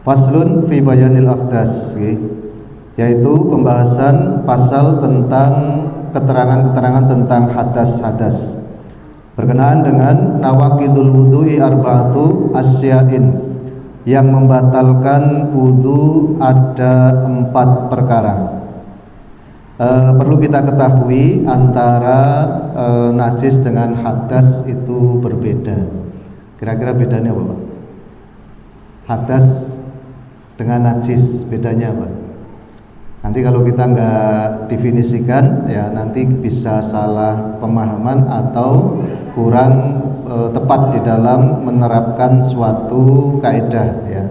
Faslun fi bayanil akhdas, yaitu pembahasan pasal tentang keterangan-keterangan tentang hadas-hadas berkenaan dengan nawaqidul wudu'i arba'atu asya'in, yang membatalkan wudu ada 4 perkara. Perlu kita ketahui antara najis dengan hadas itu berbeda. Kira-kira bedanya apa, Pak? Hadas dengan najis bedanya apa? Nanti kalau kita nggak definisikan, ya nanti bisa salah pemahaman atau kurang tepat di dalam menerapkan suatu kaidah, ya.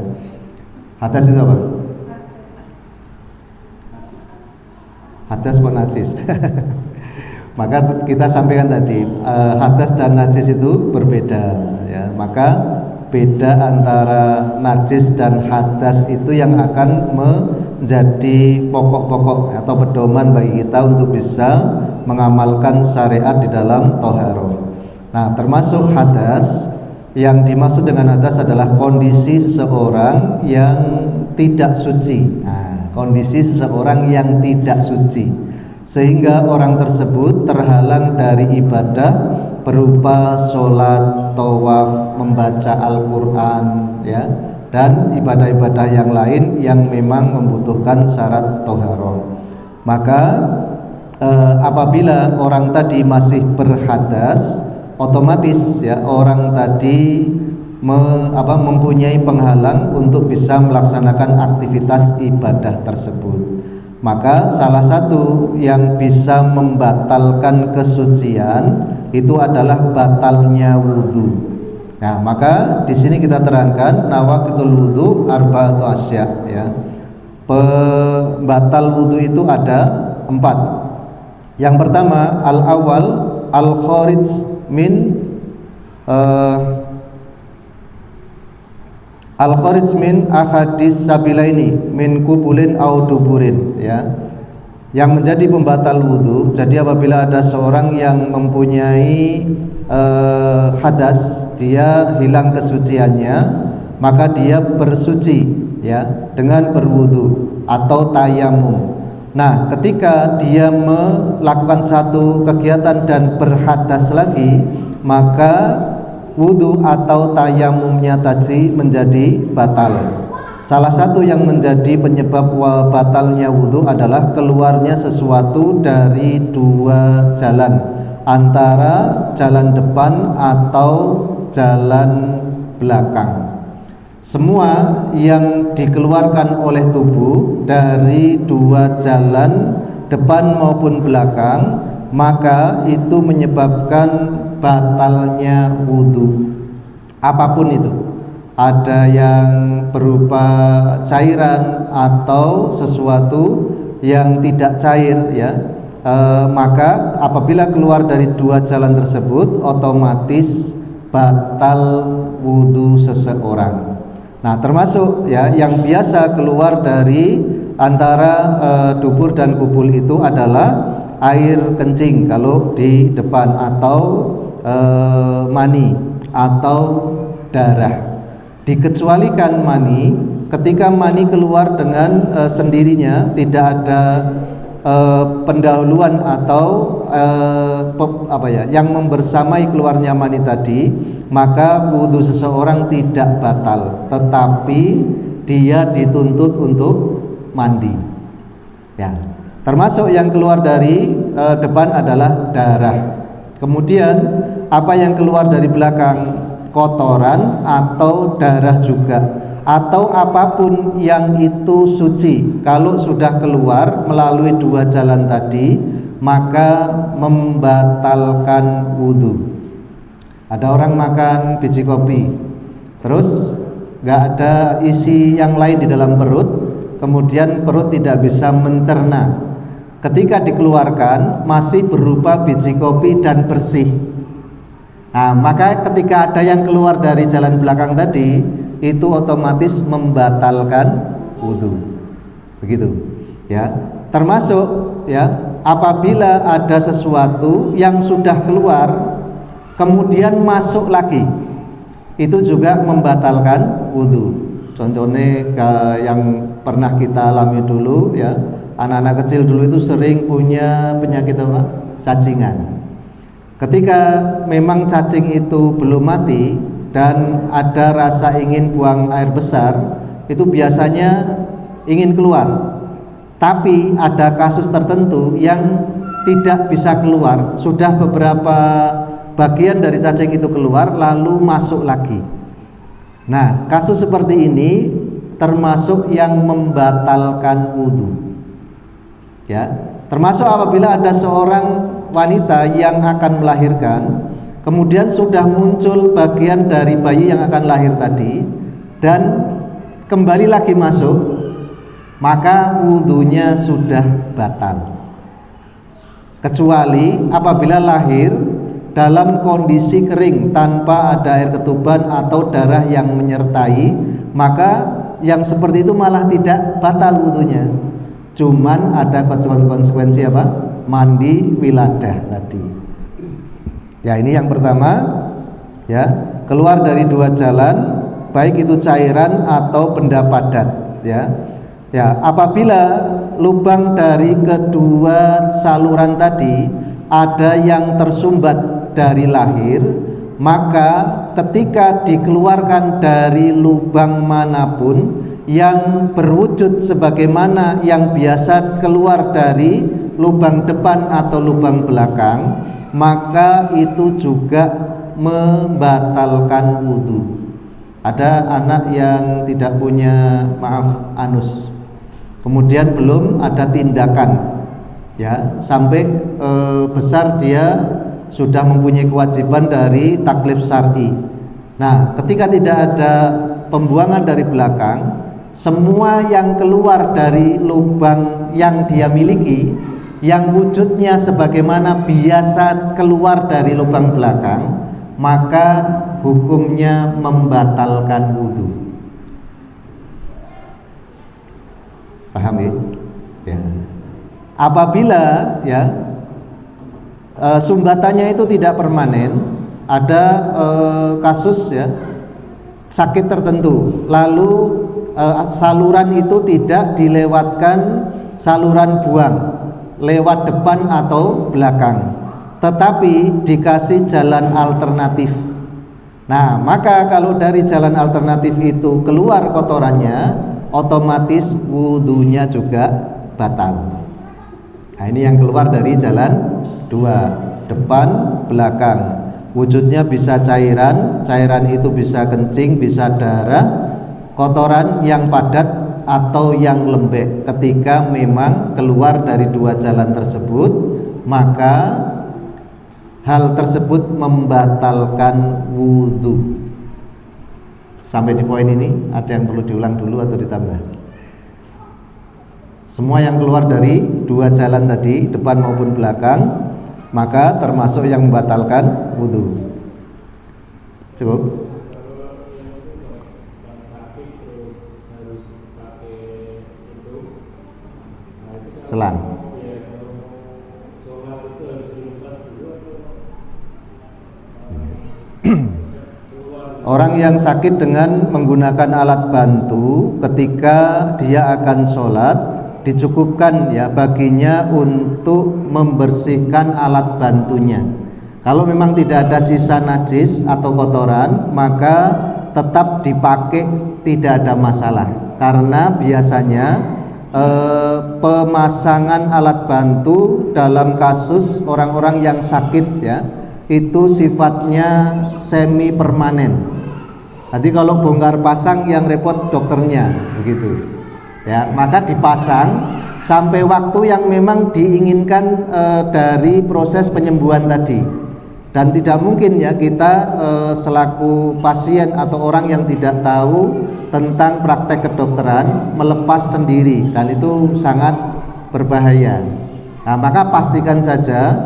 Hadas itu apa? Hadas atau najis? Maka kita sampaikan tadi, hadas dan najis itu berbeda, ya. Maka beda antara najis dan hadas itu yang akan menjadi pokok-pokok atau pedoman bagi kita untuk bisa mengamalkan syariat di dalam thaharah. Nah, termasuk hadas, yang dimaksud dengan hadas adalah kondisi seseorang yang tidak suci. Nah, kondisi seseorang yang tidak suci, sehingga orang tersebut terhalang dari ibadah berupa sholat, tawaf, membaca Al-Quran, ya, dan ibadah-ibadah yang lain yang memang membutuhkan syarat thaharah. Maka apabila orang tadi masih berhadas, otomatis, ya, orang tadi mempunyai penghalang untuk bisa melaksanakan aktivitas ibadah tersebut. Maka salah satu yang bisa membatalkan kesucian itu adalah batalnya wudu. Nah, maka di sini kita terangkan nawaqidul wudu arba'atu asya', ya. Pembatal wudu itu ada 4. Yang pertama, al-awwal al-kharij min al-kharij min ahadis sabilaini min kubulin au duburin, ya. Yang menjadi pembatal wudu, jadi apabila ada seorang yang mempunyai hadas, dia hilang kesuciannya, maka dia bersuci, ya, dengan berwudu atau tayamum. Nah, ketika dia melakukan satu kegiatan dan berhadas lagi, maka wudu atau tayamumnya tadi menjadi batal. Salah satu yang menjadi penyebab batalnya wudu adalah keluarnya sesuatu dari 2 jalan, antara jalan depan atau jalan belakang. Semua yang dikeluarkan oleh tubuh dari 2 jalan depan maupun belakang, maka itu menyebabkan batalnya wudu. Apapun itu, ada yang berupa cairan atau sesuatu yang tidak cair, ya. Maka apabila keluar dari 2 jalan tersebut, otomatis batal wudu seseorang. Nah, termasuk, ya, yang biasa keluar dari antara dubur dan kubul itu adalah air kencing kalau di depan, atau mani atau darah. Dikecualikan mani. Ketika mani keluar dengan sendirinya, tidak ada pendahuluan atau yang membersamai keluarnya mani tadi, maka wudu seseorang tidak batal, tetapi dia dituntut untuk mandi, ya. Termasuk yang keluar dari depan adalah darah. Kemudian apa yang keluar dari belakang, kotoran atau darah juga, atau apapun yang itu suci, kalau sudah keluar melalui 2 jalan tadi, maka membatalkan wudu. Ada orang makan biji kopi, terus nggak ada isi yang lain di dalam perut, kemudian perut tidak bisa mencerna. Ketika dikeluarkan masih berupa biji kopi dan bersih. Nah, maka ketika ada yang keluar dari jalan belakang tadi, itu otomatis membatalkan wudu. Begitu, ya. Termasuk, ya, apabila ada sesuatu yang sudah keluar kemudian masuk lagi, itu juga membatalkan wudu. Contohnya yang pernah kita alami dulu ya, anak-anak kecil dulu itu sering punya penyakit apa? Cacingan. Ketika memang cacing itu belum mati dan ada rasa ingin buang air besar, itu biasanya ingin keluar. Tapi ada kasus tertentu yang tidak bisa keluar, sudah beberapa bagian dari cacing itu keluar lalu masuk lagi. Nah, kasus seperti ini termasuk yang membatalkan wudu. Ya, termasuk apabila ada seorang wanita yang akan melahirkan, kemudian sudah muncul bagian dari bayi yang akan lahir tadi dan kembali lagi masuk, maka wudunya sudah batal. Kecuali apabila lahir dalam kondisi kering tanpa ada air ketuban atau darah yang menyertai, maka yang seperti itu malah tidak batal wudunya. Cuman ada konsekuensi apa? Mandi wiladah tadi. Ya, ini yang pertama ya, keluar dari dua jalan, baik itu cairan atau benda padat ya. Ya, apabila lubang dari kedua saluran tadi ada yang tersumbat dari lahir, maka ketika dikeluarkan dari lubang manapun yang berwujud sebagaimana yang biasa keluar dari lubang depan atau lubang belakang, maka itu juga membatalkan wudu. Ada anak yang tidak punya anus, kemudian belum ada tindakan ya, sampai besar dia sudah mempunyai kewajiban dari taklif syar'i. Nah, ketika tidak ada pembuangan dari belakang, semua yang keluar dari lubang yang dia miliki yang wujudnya sebagaimana biasa keluar dari lubang belakang, maka hukumnya membatalkan wudu. Paham ya? Ya. Apabila ya sumbatannya itu tidak permanen, ada kasus ya sakit tertentu, lalu saluran itu tidak dilewatkan saluran buang lewat depan atau belakang, tetapi dikasih jalan alternatif. Nah, maka kalau dari jalan alternatif itu keluar kotorannya, otomatis wudunya juga batal. Nah, ini yang keluar dari jalan dua, depan belakang. Wujudnya bisa cairan itu bisa kencing, bisa darah, kotoran yang padat atau yang lembek. Ketika memang keluar dari dua jalan tersebut, maka hal tersebut membatalkan wudu. Sampai di poin ini ada yang perlu diulang dulu atau ditambah? Semua yang keluar dari dua jalan tadi, depan maupun belakang, maka termasuk yang membatalkan wudu. Cukup? Selang. Orang yang sakit dengan menggunakan alat bantu ketika dia akan sholat, dicukupkan ya baginya untuk membersihkan alat bantunya. Kalau memang tidak ada sisa najis atau kotoran, maka tetap dipakai, tidak ada masalah. Karena biasanya pemasangan alat bantu dalam kasus orang-orang yang sakit ya, itu sifatnya semi permanen. Nanti kalau bongkar pasang yang repot dokternya begitu ya, maka dipasang sampai waktu yang memang diinginkan dari proses penyembuhan tadi. Dan tidak mungkin ya kita selaku pasien atau orang yang tidak tahu tentang praktek kedokteran melepas sendiri, dan itu sangat berbahaya. Nah, maka pastikan saja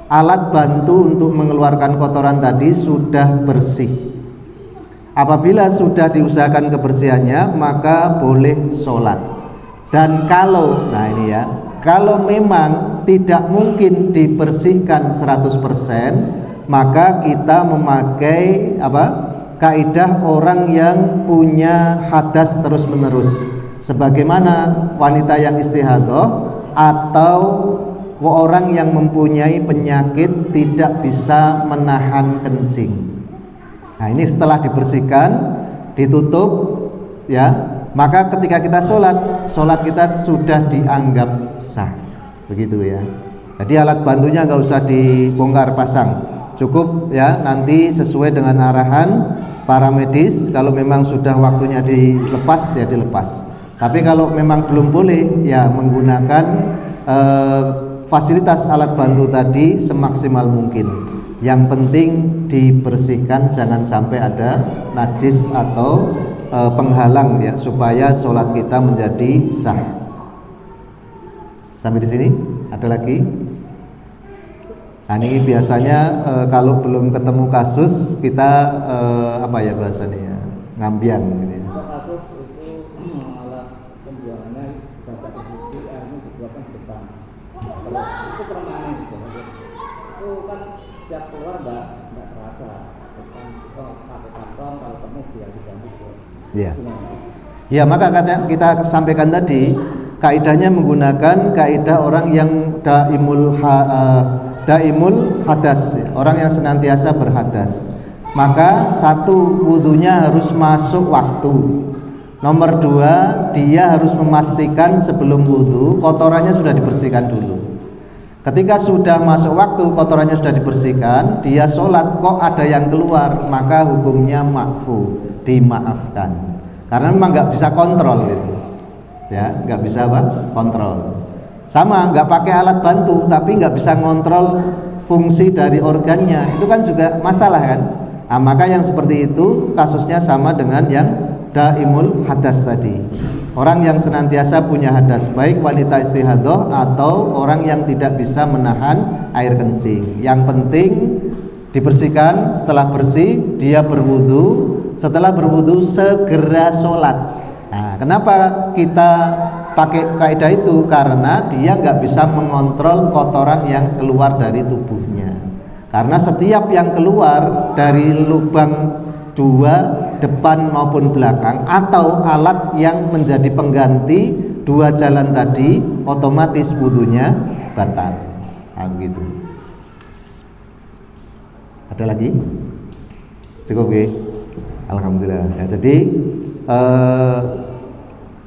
alat bantu untuk mengeluarkan kotoran tadi sudah bersih. Apabila sudah diusahakan kebersihannya, maka boleh sholat. Dan kalau, nah ini ya, kalau memang tidak mungkin dibersihkan 100%, maka kita memakai kaidah orang yang punya hadas terus menerus, sebagaimana wanita yang istihadah atau orang yang mempunyai penyakit tidak bisa menahan kencing. Nah, ini setelah dibersihkan, ditutup, ya, maka ketika kita sholat kita sudah dianggap sah, begitu ya. Jadi alat bantunya nggak usah dibongkar pasang, cukup ya nanti sesuai dengan arahan para medis. Kalau memang sudah waktunya dilepas ya dilepas. Tapi kalau memang belum boleh ya menggunakan fasilitas alat bantu tadi semaksimal mungkin. Yang penting dibersihkan, jangan sampai ada najis atau penghalang ya, supaya sholat kita menjadi sah. Sampai di sini ada lagi? Nah, ini biasanya kalau belum ketemu kasus kita apa ya bahasanya ya, ngambian gitu ya. Kasus itu alat pembuangannya dapat dibuat airnya dibuatkan di depan. Kalau itu permanen gitu, itu kan setiap keluar nggak terasa. Kan pakai kantong, kalau kamu biar diganti. Iya. Ya, maka kita sampaikan tadi kaidahnya menggunakan kaidah orang yang daimul hadas, orang yang senantiasa berhadas. Maka satu, wudunya harus masuk waktu. Nomor dua, dia harus memastikan sebelum wudu kotorannya sudah dibersihkan dulu. Ketika sudah masuk waktu, kotorannya sudah dibersihkan, dia sholat kok ada yang keluar, maka hukumnya ma'fu, dimaafkan. Karena memang nggak bisa kontrol gitu, ya nggak bisa apa? Kontrol. Sama, nggak pakai alat bantu tapi nggak bisa ngontrol fungsi dari organnya, itu kan juga masalah kan. Nah, maka yang seperti itu kasusnya sama dengan yang daimul hadas tadi, orang yang senantiasa punya hadas, baik wanita istihadah atau orang yang tidak bisa menahan air kencing. Yang penting dibersihkan, setelah bersih dia berwudu, setelah berwudu segera sholat. Nah, kenapa kita pakai kaidah itu? Karena dia nggak bisa mengontrol kotoran yang keluar dari tubuhnya. Karena setiap yang keluar dari lubang dua, depan maupun belakang, atau alat yang menjadi pengganti dua jalan tadi, otomatis wudunya batal. Nah, begitu. Ada lagi? Cukup ya? Alhamdulillah. Ya, jadi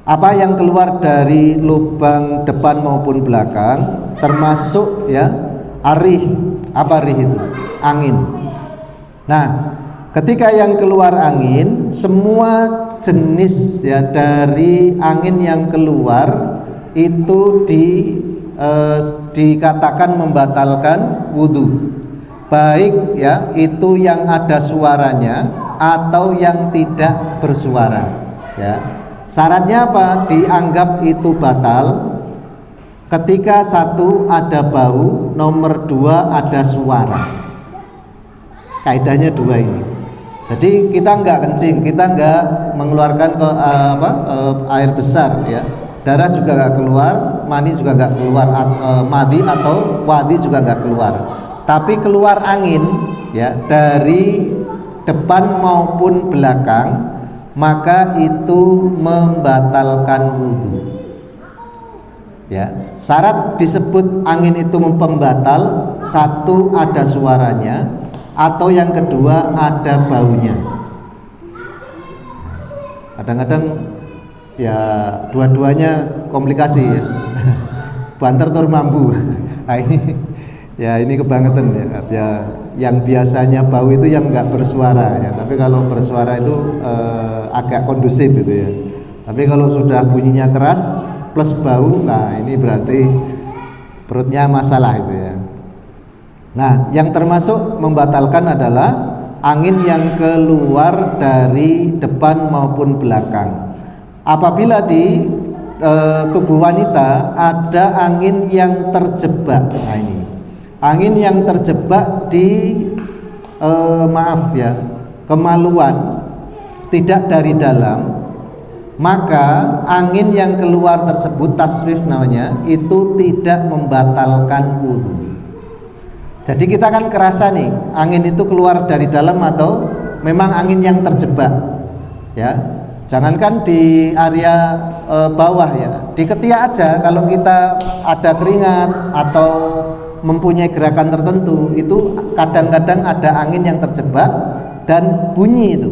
apa yang keluar dari lubang depan maupun belakang termasuk ya arih. Apa arih itu? Angin. Nah, ketika yang keluar angin, semua jenis ya dari angin yang keluar itu dikatakan membatalkan wudu. Baik ya itu yang ada suaranya atau yang tidak bersuara ya. Syaratnya apa? Dianggap itu batal ketika satu ada bau, nomor dua ada suara. Kaidahnya dua ini. Jadi kita enggak kencing, kita enggak mengeluarkan air besar ya. Darah juga enggak keluar, mani juga enggak keluar, madi atau wadi juga enggak keluar. Tapi keluar angin ya dari depan maupun belakang, maka itu membatalkan wudu. Ya, syarat disebut angin itu pembatal, satu ada suaranya, atau yang kedua ada baunya. Kadang-kadang ya dua-duanya komplikasi ya. Banter tur mambu. Nah, ini kebangetan ya. Yang biasanya bau itu yang enggak bersuara ya, tapi kalau bersuara itu agak kondusif gitu ya. Tapi kalau sudah bunyinya keras plus bau, nah ini berarti perutnya masalah itu ya. Nah, yang termasuk membatalkan adalah angin yang keluar dari depan maupun belakang. Apabila di tubuh wanita ada angin yang terjebak, nah ini angin yang terjebak di kemaluan, tidak dari dalam, maka angin yang keluar tersebut, taswif namanya, itu tidak membatalkan wudu. Jadi kita kan kerasa nih, angin itu keluar dari dalam atau memang angin yang terjebak, ya. Jangankan di area bawah ya, di ketiak aja kalau kita ada keringat atau mempunyai gerakan tertentu, itu kadang-kadang ada angin yang terjebak dan bunyi itu.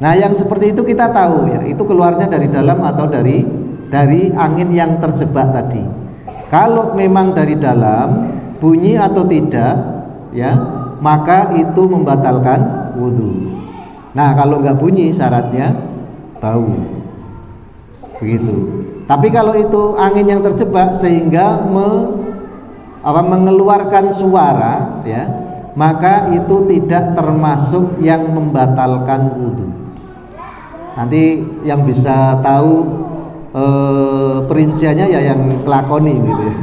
Nah, yang seperti itu kita tahu ya, itu keluarnya dari dalam atau dari angin yang terjebak tadi. Kalau memang dari dalam, bunyi atau tidak ya, maka itu membatalkan wudhu. Nah, kalau nggak bunyi syaratnya bau, begitu. Tapi kalau itu angin yang terjebak sehingga mengeluarkan suara ya, maka itu tidak termasuk yang membatalkan wudhu. Nanti yang bisa tahu perinciannya ya yang kelakoni gitu ya.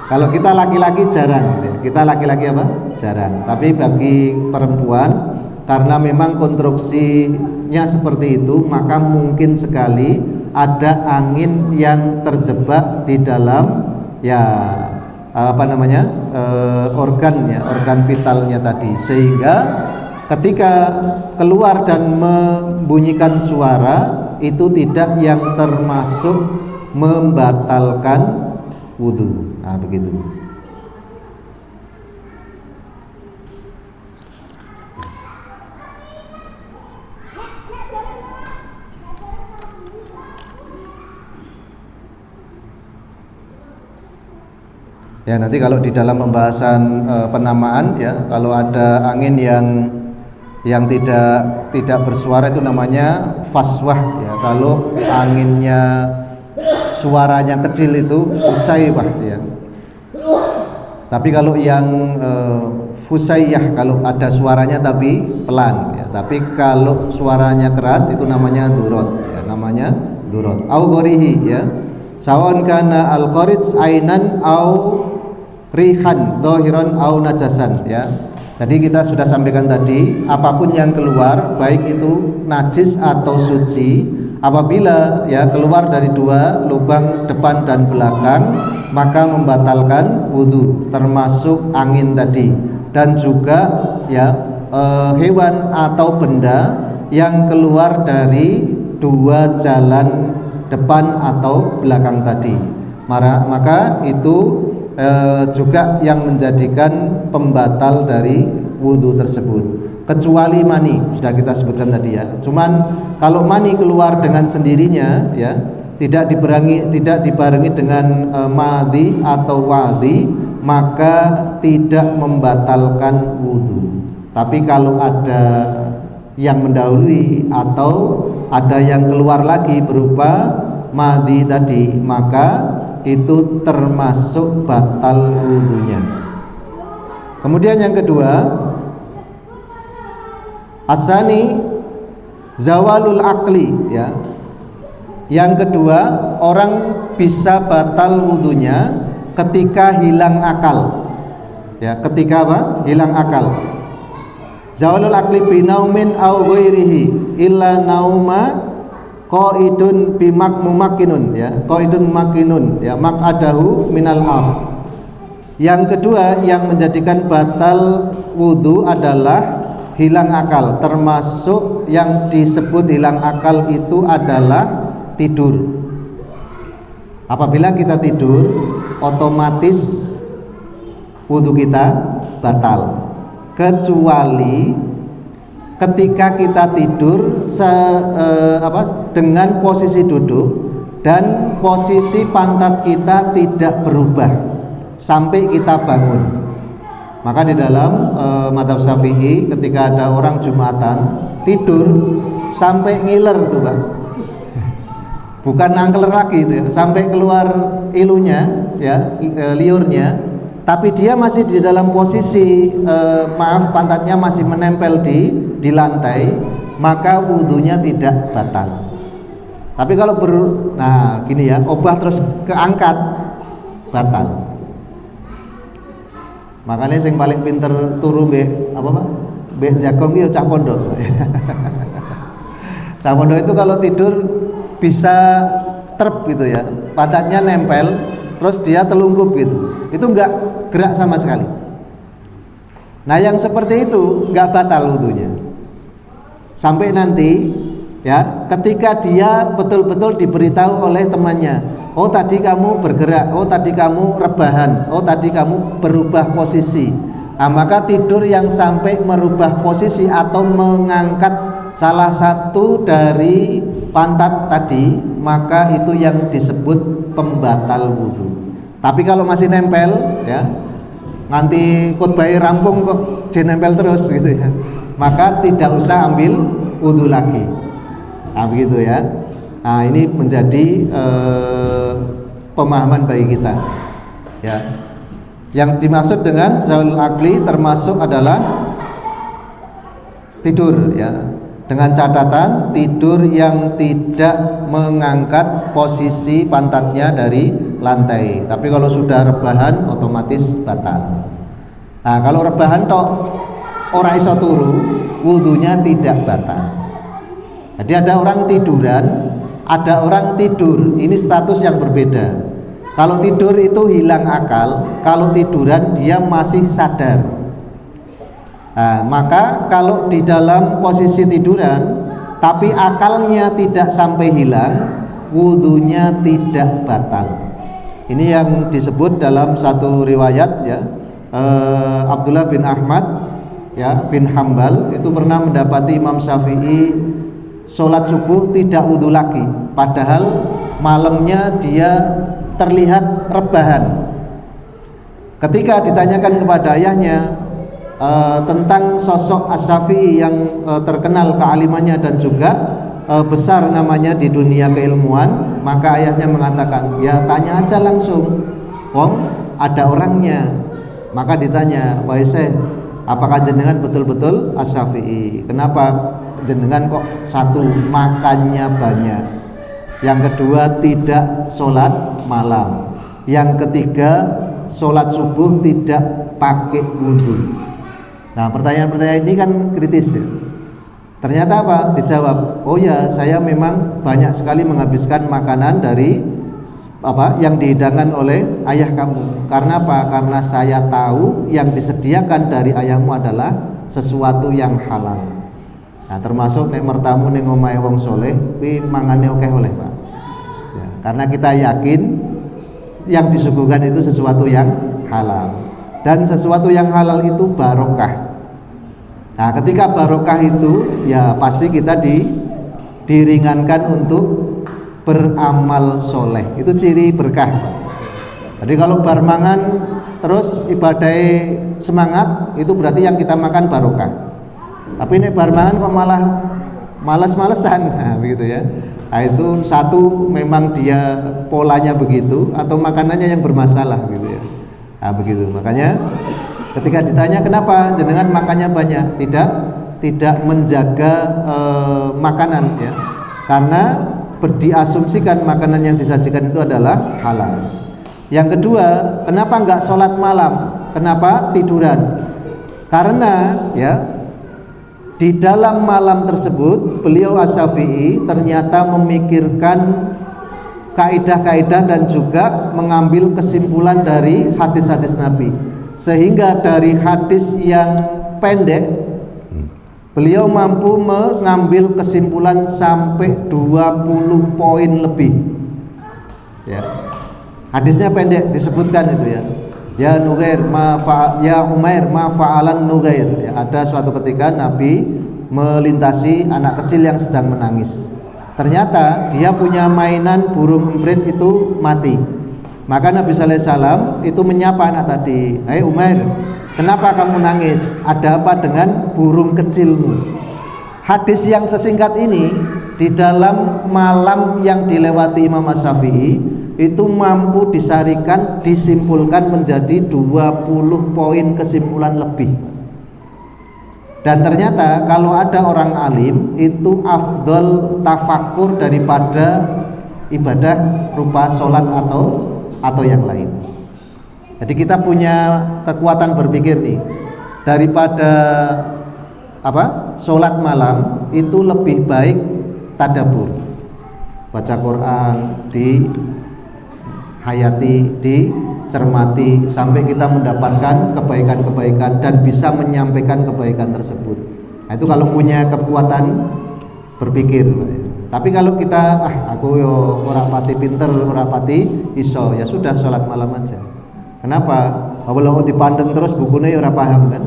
Kalau kita laki-laki jarang gitu ya. Kita laki-laki apa? Jarang. Tapi bagi perempuan, karena memang konstruksinya seperti itu, maka mungkin sekali ada angin yang terjebak di dalam ya organ vitalnya tadi, sehingga ketika keluar dan membunyikan suara itu tidak yang termasuk membatalkan wudhu. Nah, begitu. Ya, nanti kalau di dalam pembahasan penamaan ya, kalau ada angin yang tidak bersuara itu namanya faswah ya. Kalau anginnya suaranya kecil itu fusaywah ya. Tapi kalau yang fusayyah, kalau ada suaranya tapi pelan ya. Tapi kalau suaranya keras itu namanya durot ya, namanya durot. Au ghorihi ya. Sawan kana al-kharij ainan au rihan dhahiran au najasan ya. Jadi kita sudah sampaikan tadi, apapun yang keluar baik itu najis atau suci, apabila ya keluar dari dua lubang depan dan belakang, maka membatalkan wudhu, termasuk angin tadi. Dan juga ya hewan atau benda yang keluar dari dua jalan depan atau belakang tadi, maka itu juga yang menjadikan pembatal dari wudhu tersebut, kecuali mani, sudah kita sebutkan tadi ya. Cuman kalau mani keluar dengan sendirinya ya, tidak dibarengi dengan madhi atau wadhi, maka tidak membatalkan wudhu. Tapi kalau ada yang mendahului atau ada yang keluar lagi berupa madhi tadi, maka itu termasuk batal wudhunya. Kemudian yang kedua, asani zawalul akli ya. Yang kedua, orang bisa batal wudhunya ketika hilang akal ya. Ketika apa? Hilang akal. Zawalul akli binaumin au ghairihi illa nauma qaidun bimakmumakinun ya, qaidun makinun ya, makadahu minal am. Yang kedua yang menjadikan batal wudhu adalah hilang akal, termasuk yang disebut hilang akal itu adalah tidur. Apabila kita tidur, otomatis wudhu kita batal, kecuali ketika kita tidur dengan posisi duduk dan posisi pantat kita tidak berubah sampai kita bangun. Maka di dalam mazhab Syafi'i, ketika ada orang Jumatan tidur sampai ngiler tuh Pak, bukan nangkeler lagi itu ya, sampai keluar ilunya ya, liurnya, tapi dia masih di dalam posisi pantatnya masih menempel di lantai, maka wudhunya tidak batal. Tapi kalau gini ya, obah terus keangkat, batal. Makanya yang paling pinter turu be jagong itu cak pondok. Cak pondok itu kalau tidur bisa terp gitu ya, pantatnya nempel, terus dia telungkup gitu, itu enggak gerak sama sekali. Nah yang seperti itu nggak batal wudunya sampai nanti ya, ketika dia betul-betul diberitahu oleh temannya, oh tadi kamu bergerak, oh tadi kamu rebahan, oh tadi kamu berubah posisi. Nah, maka tidur yang sampai merubah posisi atau mengangkat salah satu dari pantat tadi, maka itu yang disebut pembatal wudhu. Tapi kalau masih nempel ya, nanti khotbah rampung kok nempel terus gitu ya, maka tidak usah ambil wudhu lagi. Nah begitu ya. Nah ini menjadi pemahaman bagi kita ya. Yang dimaksud dengan zaul akli termasuk adalah tidur ya, dengan catatan tidur yang tidak mengangkat posisi pantatnya dari lantai. Tapi kalau sudah rebahan otomatis batal. Nah kalau rebahan tok ora iso turu, wudunya tidak batal. Jadi ada orang tiduran, ada orang tidur, ini status yang berbeda. Kalau tidur itu hilang akal, kalau tiduran dia masih sadar. Nah, maka kalau di dalam posisi tiduran tapi akalnya tidak sampai hilang, wudunya tidak batal. Ini yang disebut dalam satu riwayat ya, Abdullah bin Ahmad ya bin Hambal itu pernah mendapati Imam Syafi'i sholat subuh tidak wudhu lagi, padahal malamnya dia terlihat rebahan. Ketika ditanyakan kepada ayahnya tentang sosok As-Syafi'i yang terkenal kealimannya dan juga besar namanya di dunia keilmuan, maka ayahnya mengatakan, ya tanya aja langsung, wong ada orangnya. Maka ditanya, wahai Syekh, apakah jenengan betul-betul As-Syafi'i? Kenapa jenengan kok satu makannya banyak, yang kedua tidak sholat malam, yang ketiga sholat subuh tidak pakai wudhu? Nah pertanyaan-pertanyaan ini kan kritis ya. Ternyata apa? Dijawab, oh ya saya memang banyak sekali menghabiskan makanan dari apa yang dihidangkan oleh ayah kamu. Karena apa? Karena saya tahu yang disediakan dari ayahmu adalah sesuatu yang halal. Nah termasuk nek mertamu ning omahe wong soleh kuwi mangane akeh oleh Pak ya, karena kita yakin yang disuguhkan itu sesuatu yang halal, dan sesuatu yang halal itu barokah. Nah ketika barokah itu ya pasti kita diringankan untuk beramal soleh, itu ciri berkah. Jadi kalau bar mangan terus ibadah semangat, itu berarti yang kita makan barokah. Tapi ini bar mangan kok malah malas-malesan, nah begitu ya. Nah itu satu memang dia polanya begitu atau makanannya yang bermasalah gitu ya. Nah begitu, makanya ketika ditanya kenapa jenengan makannya banyak, tidak menjaga makanan ya, karena diasumsikan makanan yang disajikan itu adalah halal. Yang kedua, kenapa enggak sholat malam, kenapa tiduran? Karena ya di dalam malam tersebut beliau As-Syafi'i ternyata memikirkan kaidah-kaidah dan juga mengambil kesimpulan dari hadis-hadis Nabi, sehingga dari hadis yang pendek beliau mampu mengambil kesimpulan sampai 20 poin lebih ya. Hadisnya pendek disebutkan itu ya, ya Nugair ya Umair ma fa'alan Nugair ya, ada suatu ketika Nabi melintasi anak kecil yang sedang menangis. Ternyata dia punya mainan burung emprit itu mati. Maka Nabi sallallahu alaihi wasallam itu menyapa anak tadi, "Hai Umair, kenapa kamu nangis? Ada apa dengan burung kecilmu?" Hadis yang sesingkat ini di dalam malam yang dilewati Imam As-Syafi'i itu mampu disarikan, disimpulkan menjadi 20 poin kesimpulan lebih. Dan ternyata kalau ada orang alim itu afdol tafakur daripada ibadah rupa sholat atau yang lain. Jadi kita punya kekuatan berpikir nih, daripada sholat malam itu lebih baik tadabbur, baca Quran, hayati, dicermati sampai kita mendapatkan kebaikan-kebaikan dan bisa menyampaikan kebaikan tersebut. Nah, itu kalau punya kekuatan berpikir. Tapi kalau kita aku yo ora pati pinter, ora pati iso, ya sudah sholat malam aja. Kenapa? Kalau dipandeng terus bukunya ya ora paham kan.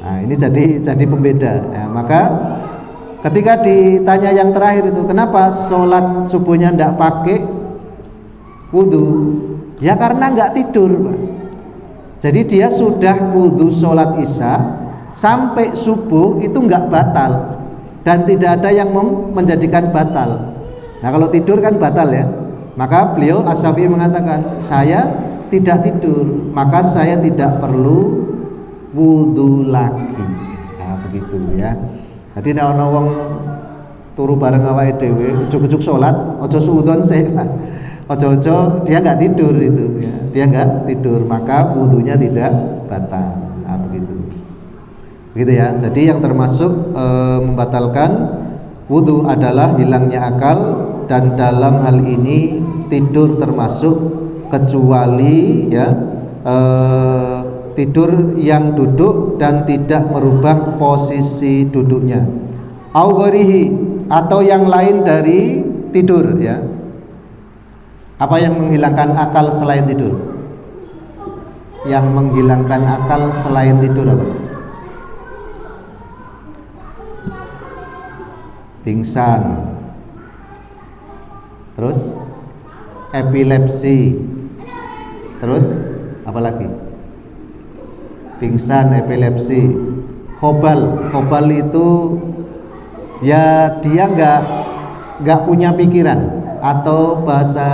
Nah, ini jadi pembeda. Ya, maka ketika ditanya yang terakhir itu, kenapa sholat subuhnya ndak pakai wudhu? Ya karena nggak tidur, Pak. Jadi dia sudah wudhu sholat isya sampai subuh itu nggak batal dan tidak ada yang menjadikan batal. Nah kalau tidur kan batal ya. Maka beliau As-Syafi'i mengatakan, saya tidak tidur, maka saya tidak perlu wudhu lagi. Nah begitu ya. Jadi nek ana wong turu bareng awake dhewe ujug-ujug salat aja suudon sih. Ojo-ojo dia nggak tidur itu ya. Dia nggak tidur, maka wudhunya tidak batal. Nah begitu. Begitu ya. Jadi yang termasuk membatalkan wudhu adalah hilangnya akal, dan dalam hal ini tidur termasuk, kecuali ya tidur yang duduk dan tidak merubah posisi duduknya, atau yang lain dari tidur ya. Apa yang menghilangkan akal selain tidur? Yang menghilangkan akal selain tidur apa? Pingsan, terus epilepsi, terus apa lagi? Pingsan, epilepsi, khobal itu ya dia nggak punya pikiran, atau bahasa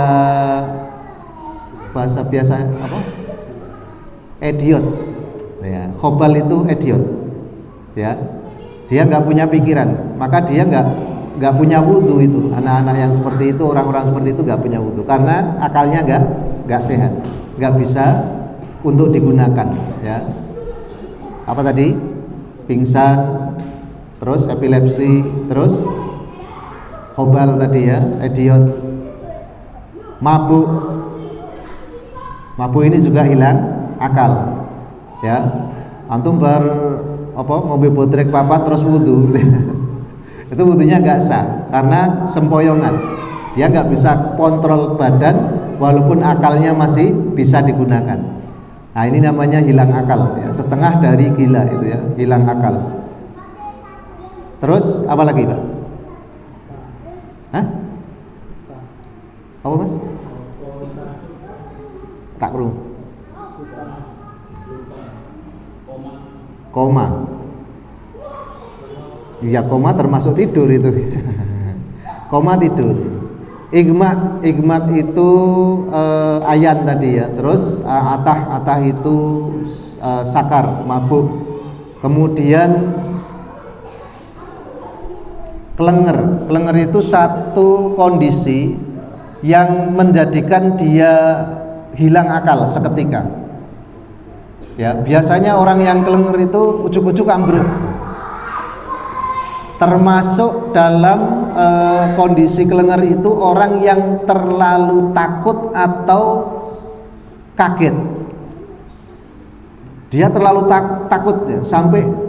biasa apa? Idiot. Ya, khobal itu idiot. Ya, dia nggak punya pikiran, maka dia nggak punya wudhu itu. Anak-anak yang seperti itu, orang-orang seperti itu nggak punya wudhu karena akalnya nggak sehat, nggak bisa untuk digunakan. Ya, apa tadi? Pingsan, terus epilepsi, terus khobal tadi ya, idiot, mabuk ini juga hilang akal. Ya, antum ngombe botrek papat terus wudhu. Itu wudhunya nggak sah karena sempoyongan. Dia nggak bisa kontrol badan walaupun akalnya masih bisa digunakan. Nah ini namanya hilang akal ya, setengah dari gila itu ya, hilang akal. Terus apa lagi Pak? Hah? Apa Mas? Tak perlu. Koma. Ya koma termasuk tidur itu. Koma tidur. Igma itu ayan tadi ya. Terus atah itu sakar, mabuk. Kemudian Kelenger itu satu kondisi yang menjadikan dia hilang akal seketika. Ya, biasanya orang yang kelenger itu ujuk-ujuk ambruk. Termasuk dalam kondisi kelenger itu orang yang terlalu takut atau kaget. Dia terlalu takut ya, sampai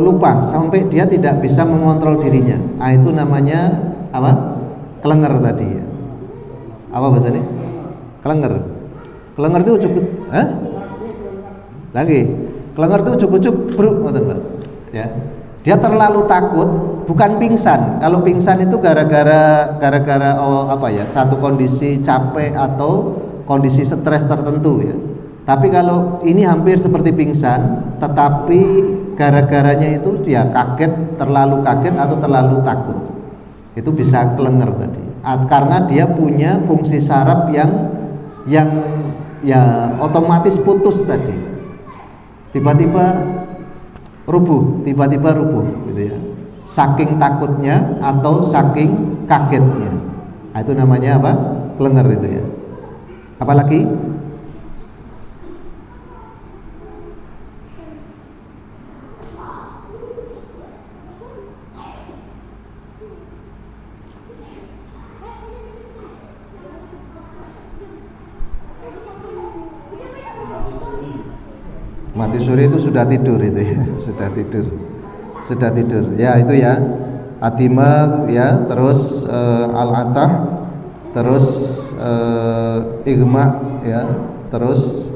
lupa, sampai dia tidak bisa mengontrol dirinya. Nah itu namanya apa? Kelenger tadi ya. Apa bahasanya? Kelenger itu ujuk-ujuk. Lagi. Kelenger itu ujuk-ujuk bruk, ngoten Pak. Ya. Dia terlalu takut, bukan pingsan. Kalau pingsan itu gara-gara satu kondisi capek atau kondisi stres tertentu ya. Tapi kalau ini hampir seperti pingsan, tetapi gara-garanya itu dia kaget, terlalu kaget atau terlalu takut. Itu bisa kelenger tadi. Karena dia punya fungsi saraf yang ya otomatis putus tadi. Tiba-tiba rubuh gitu ya. Saking takutnya atau saking kagetnya. Nah, itu namanya apa? Kelenger itu ya. Apalagi Mati suri itu sudah tidur itu ya, sudah tidur ya, itu ya. Atima ya, terus al-atah, terus igma ya, terus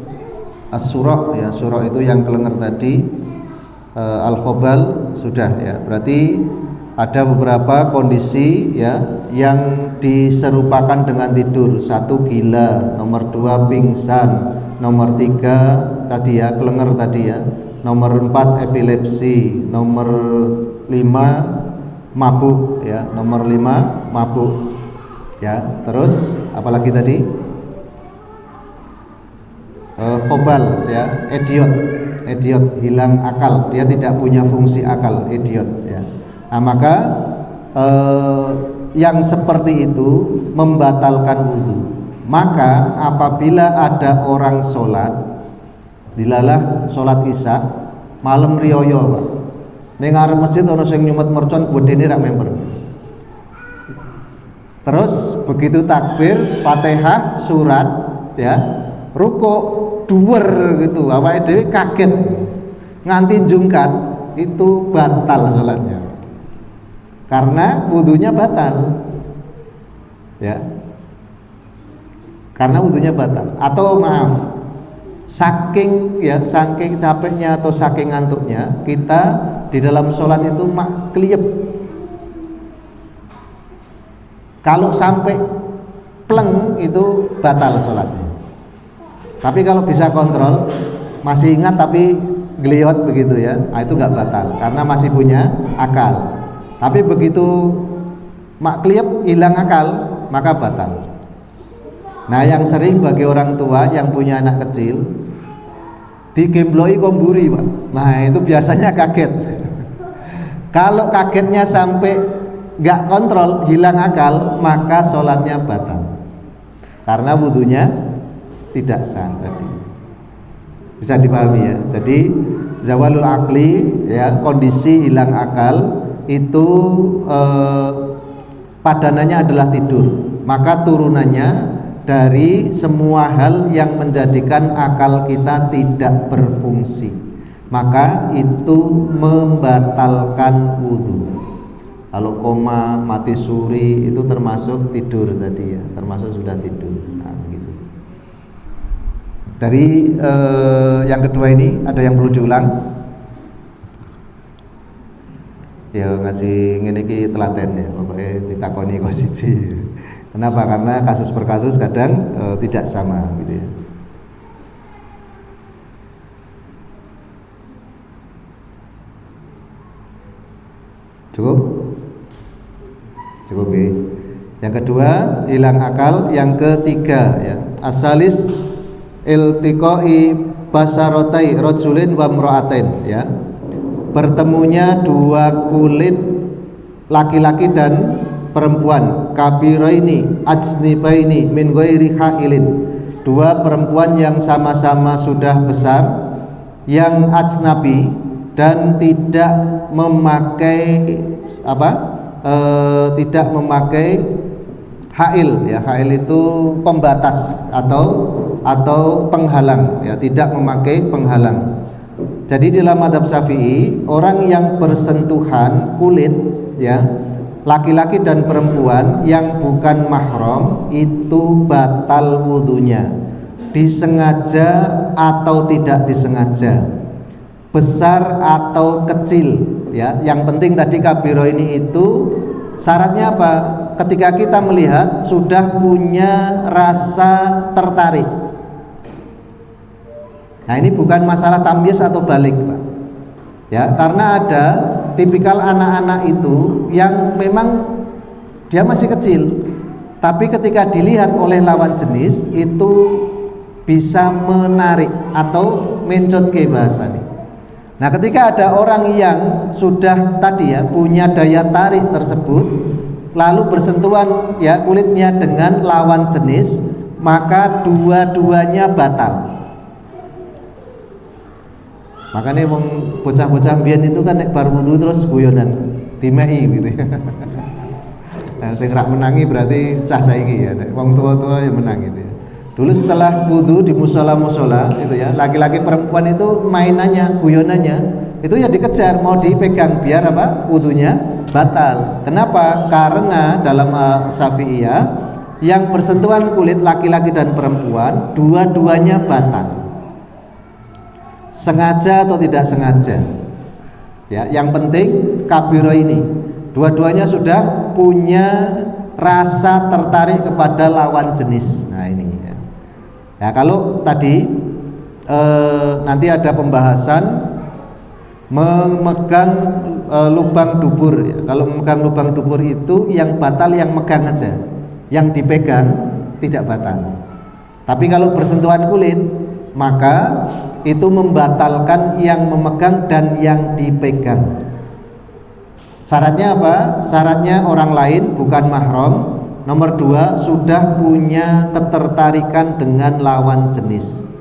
as-sura ya, sura itu yang kelenger tadi, al-khobal sudah ya. Berarti ada beberapa kondisi ya yang diserupakan dengan tidur. Satu gila, nomor 2 pingsan, nomor 3 tadi ya kelenger tadi ya, nomor 4 epilepsi, nomor 5 mabuk ya, nomor 5 mabuk ya. Terus apalagi tadi, kobal ya, idiot, hilang akal, dia tidak punya fungsi akal, idiot ya. Nah, maka yang seperti itu membatalkan wudu. Maka apabila ada orang sholat, dilalah sholat isya malam riyoyo Pak, ning ngarep masjid ana sing nyumet mercon gedene rak member. Terus begitu takbir Fatihah surat ya, rukuk dhuwur gitu, awake dhewe kaget nganti jungkat, itu batal sholatnya karena wudunya batal ya, karena wudunya batal. Atau maaf, saking capeknya atau saking ngantuknya kita di dalam sholat itu kliep, kalau sampai pleng itu batal sholatnya. Tapi kalau bisa kontrol, masih ingat tapi geliot begitu ya, nah itu nggak batal karena masih punya akal. Tapi begitu kliep hilang akal maka batal. Nah, yang sering bagi orang tua yang punya anak kecil digembloi komburi Pak, nah itu biasanya kaget. Kalau kagetnya sampai nggak kontrol, hilang akal, maka sholatnya batal karena wudunya tidak sah tadi. Bisa dipahami ya. Jadi zawalul akli ya, kondisi hilang akal itu padanannya adalah tidur, maka turunannya dari semua hal yang menjadikan akal kita tidak berfungsi, maka itu membatalkan wudu. Kalau koma, mati suri itu termasuk tidur tadi ya, termasuk sudah tidur. Nah, begitu. Dari yang kedua ini ada yang perlu diulang? Ya ngaji ngene iki telaten ya, pokoknya ditakoni kok siji. Kenapa? Karena kasus per kasus kadang tidak sama gitu ya. Cukup? Cukup ya. Yang kedua hilang akal, yang ketiga ya, asalis iltiqai basarotai rajulin wa imra'atain ya. Bertemunya dua kulit laki-laki dan perempuan, kabiraini ajnibaini min ghairi hailin, dua perempuan yang sama-sama sudah besar, yang ajnabi dan tidak memakai tidak memakai hail ya. Hail itu pembatas atau penghalang ya, tidak memakai penghalang. Jadi dalam mazhab Syafi'i, orang yang bersentuhan kulit ya, laki-laki dan perempuan yang bukan mahram itu batal wudunya, disengaja atau tidak disengaja, besar atau kecil ya. Yang penting tadi kabiro ini itu syaratnya apa? Ketika kita melihat sudah punya rasa tertarik. Nah, ini bukan masalah tamyiz atau balik Pak ya, karena ada tipikal anak-anak itu yang memang dia masih kecil, tapi ketika dilihat oleh lawan jenis itu bisa menarik atau mencot ke bahasa nih. Nah, ketika ada orang yang sudah tadi ya punya daya tarik tersebut, lalu bersentuhan ya kulitnya dengan lawan jenis, maka dua-duanya batal. Makanya wong bocah-bocah mbiyen itu kan nek bar wudu terus guyonan dimei gitu ya. Nah, sing rak menangi berarti cah saiki ya, nek wong tua-tua ya menang gitu ya. Dulu setelah wudhu di musola-musola itu ya, laki-laki perempuan itu mainannya, guyonannya itu ya dikejar, mau dipegang biar apa? Wudhunya batal. Kenapa? Karena dalam Syafi'iyah yang bersentuhan kulit laki-laki dan perempuan dua-duanya batal. Sengaja atau tidak sengaja. Ya, yang penting kabiro ini dua-duanya sudah punya rasa tertarik kepada lawan jenis. Nah ini ya. Ya kalau tadi nanti ada pembahasan memegang lubang dubur ya. Kalau memegang lubang dubur itu yang batal yang megang aja, yang dipegang tidak batal. Tapi kalau bersentuhan kulit maka itu membatalkan yang memegang dan yang dipegang. Syaratnya apa? Syaratnya orang lain bukan mahram. Nomor 2 sudah punya ketertarikan dengan lawan jenis.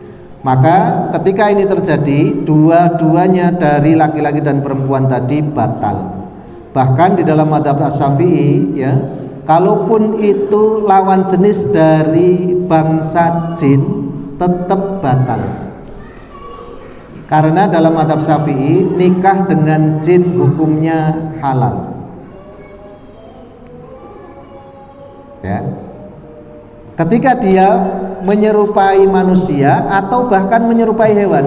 Maka ketika ini terjadi, dua-duanya dari laki-laki dan perempuan tadi batal. Bahkan di dalam mazhab Asy-Syafi'i ya, kalaupun itu lawan jenis dari bangsa jin tetap batal. Karena dalam mazhab Syafi'i nikah dengan jin hukumnya halal. Ya. Ketika dia menyerupai manusia atau bahkan menyerupai hewan.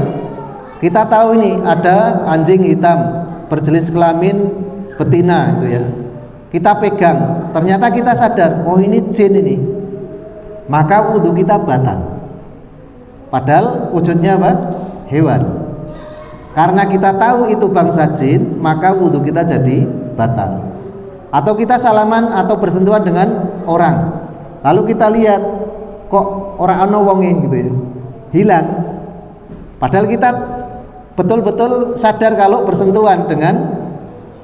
Kita tahu ini ada anjing hitam berjenis kelamin betina itu ya. Kita pegang, ternyata kita sadar, oh ini jin ini. Maka wudhu kita batal. Padahal wujudnya apa? Hewan. Karena kita tahu itu bangsa jin, maka wudhu kita jadi batal. Atau kita salaman atau bersentuhan dengan orang, lalu kita lihat kok orang ana wonge gitu ya, hilang. Padahal kita betul-betul sadar kalau bersentuhan dengan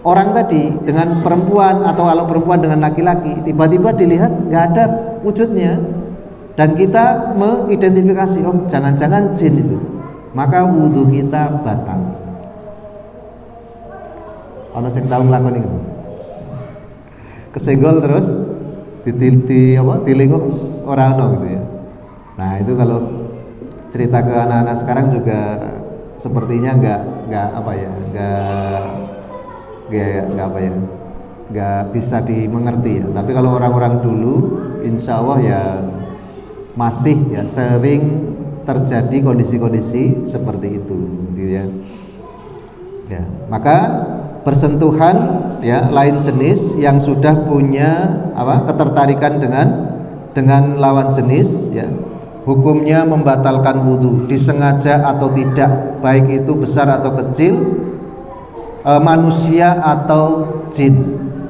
orang tadi, dengan perempuan, atau kalau perempuan dengan laki-laki, tiba-tiba dilihat nggak ada wujudnya, dan kita mengidentifikasi, oh jangan-jangan jin itu, maka wudhu kita batal. Ono sing tau nglakoni itu. Kesenggol terus dilingkup orang ono gitu ya. Nah itu kalau cerita ke anak-anak sekarang juga sepertinya nggak bisa dimengerti ya. Tapi kalau orang-orang dulu insya Allah ya masih ya sering terjadi kondisi-kondisi seperti itu gitu ya. Ya, maka bersentuhan ya lain jenis yang sudah punya ketertarikan dengan lawan jenis ya, hukumnya membatalkan wudhu disengaja atau tidak, baik itu besar atau kecil, manusia atau jin,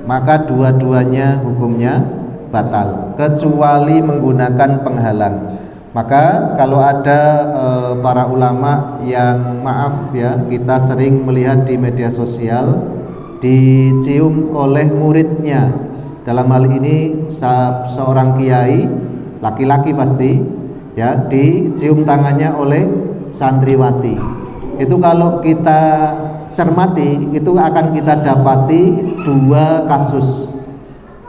maka dua-duanya hukumnya batal kecuali menggunakan penghalang. Maka kalau ada para ulama yang maaf ya, kita sering melihat di media sosial dicium oleh muridnya, dalam hal ini seorang kiai laki-laki pasti ya, dicium tangannya oleh santriwati. Itu kalau kita cermati itu akan kita dapati dua kasus.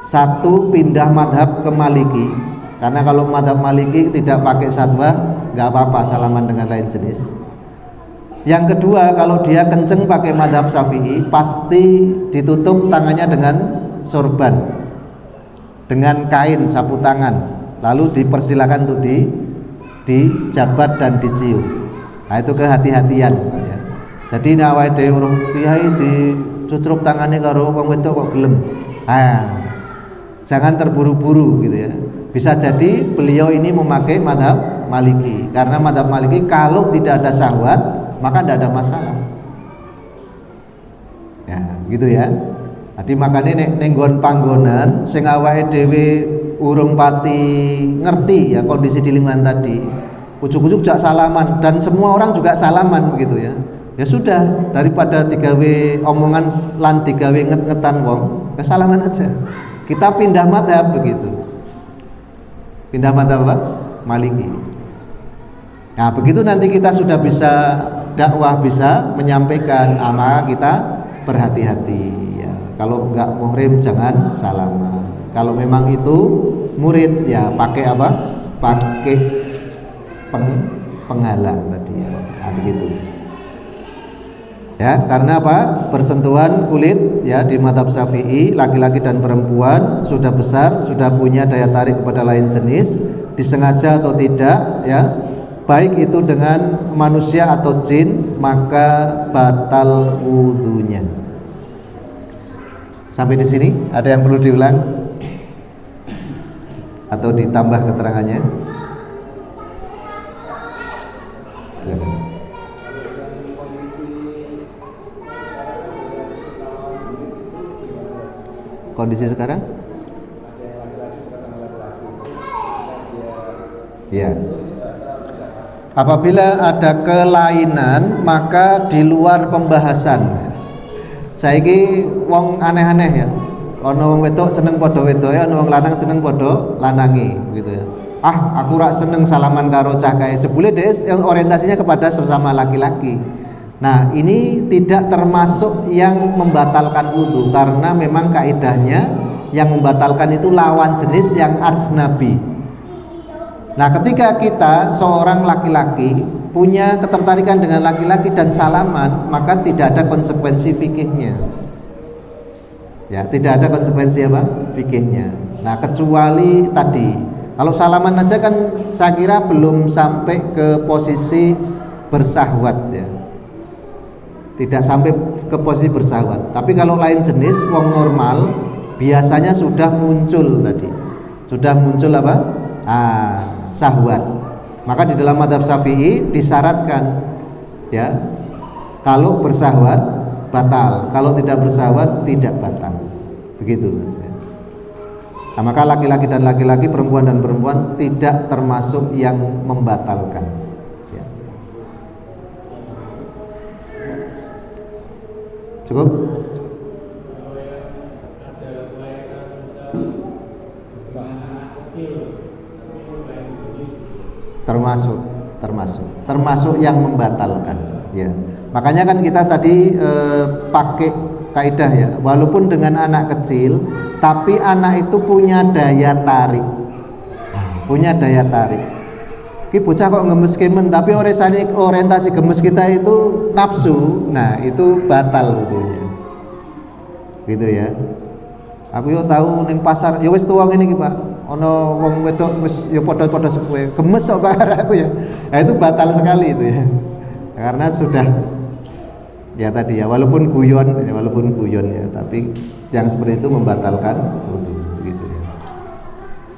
Satu, pindah madhab ke Maliki, karena kalau madhab Maliki tidak pakai satwa nggak apa-apa salaman dengan lain jenis. Yang kedua, kalau dia kenceng pakai madhab Syafi'i pasti ditutup tangannya dengan sorban, dengan kain sapu tangan, lalu dipersilakan untuk dijabat dan dicium. Nah itu kehati-hatian ya. Jadi awake dhewe urung kiai dicucrup tangannya karo wong wedok kok gelem. Jangan terburu-buru gitu ya. Bisa jadi beliau ini memakai madhab Maliki, karena madhab Maliki kalau tidak ada syahwat maka tidak ada masalah. Ya, gitu ya. Jadi makanya nenggon panggonan sing awake dhewe urung pati ngerti ya kondisi di lingkungan tadi. Ujuk-ujuk jak salaman dan semua orang juga salaman begitu ya. Ya sudah, daripada digawe omongan lan digawe nget-ngetan wong, ya salaman aja. Kita pindah madhab begitu. Pindah madhab apa? Maliki. Nah begitu nanti kita sudah bisa dakwah, bisa menyampaikan, maka kita berhati-hati ya. Kalau enggak muhrim jangan salaman. Kalau memang itu murid ya pakai apa? Pakai penghalang tadi ya. Nah, begitu. Ya, karena apa? Bersentuhan kulit ya di mazhab Syafi'i, laki-laki dan perempuan sudah besar, sudah punya daya tarik kepada lain jenis, disengaja atau tidak ya, baik itu dengan manusia atau jin, maka batal wudunya. Sampai di sini ada yang perlu diulang atau ditambah keterangannya? Silakan. Kondisi sekarang? Ya. Apabila ada kelainan maka di luar pembahasan. Saiki wong aneh-aneh ya. Ana wong wedok seneng padha wedoke, ana wong lanang seneng padha lanange gitu ya. Ah, aku rak seneng salaman karo cah kae. Jebule dhek orientasinya kepada sesama laki-laki. Nah, ini tidak termasuk yang membatalkan wudu karena memang kaidahnya yang membatalkan itu lawan jenis yang ajnabi. Nah, ketika kita seorang laki-laki punya ketertarikan dengan laki-laki dan salaman, maka tidak ada konsekuensi fikihnya. Ya, tidak ada konsekuensi apa? Fikihnya. Nah, kecuali tadi, kalau salaman aja kan saya kira belum sampai ke posisi bersahwat ya. Tidak sampai ke posisi bersahwat. Tapi kalau lain jenis wong normal biasanya sudah muncul tadi. Sudah muncul apa? Syahwat. Maka di dalam mazhab Syafi'i disyaratkan ya, kalau bersahwat batal, kalau tidak bersahwat tidak batal. Begitu Mas. Nah, maka laki-laki dan laki-laki, perempuan dan perempuan tidak termasuk yang membatalkan. Ya. Cukup? Termasuk yang membatalkan ya. Makanya kan kita tadi pakai kaidah ya, walaupun dengan anak kecil tapi anak itu punya daya tarik. Ki bocah kok gemes kemen tapi orientasi gemes kita itu nafsu. Nah, itu batal wudunya. Gitu ya. Aku yo tahu ning pasar, yo wis tuwa ngene iki, Pak. Ana wong wedok wis ya padha-padha sepuhe. Gemes kok karo aku ya. Nah, itu batal sekali itu ya. Karena sudah ya tadi ya, walaupun guyon ya, tapi yang seperti itu membatalkan wudu gitu ya.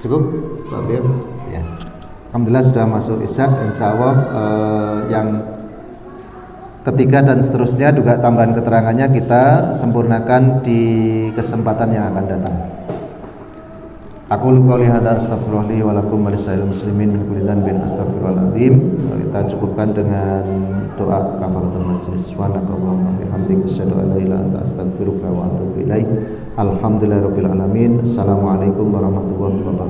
Cukup, Pak Biar? Ya. Alhamdulillah sudah masuk Isya, insyaallah yang ketiga dan seterusnya juga tambahan keterangannya kita sempurnakan di kesempatan yang akan datang. Aku lupa lihat astagfirullah li wa lakum wa lisa'il muslimin min kulli dhanbin astaghfirullahaladzim. Kita cukupkan dengan doa kafaratul majlis. Subhanakallahumma wa bihamdika asyhadu an la ilaha illa anta astaghfiruka wa atubu ilaik. Alhamdulillahirabbil alamin. Assalamualaikum warahmatullahi wabarakatuh.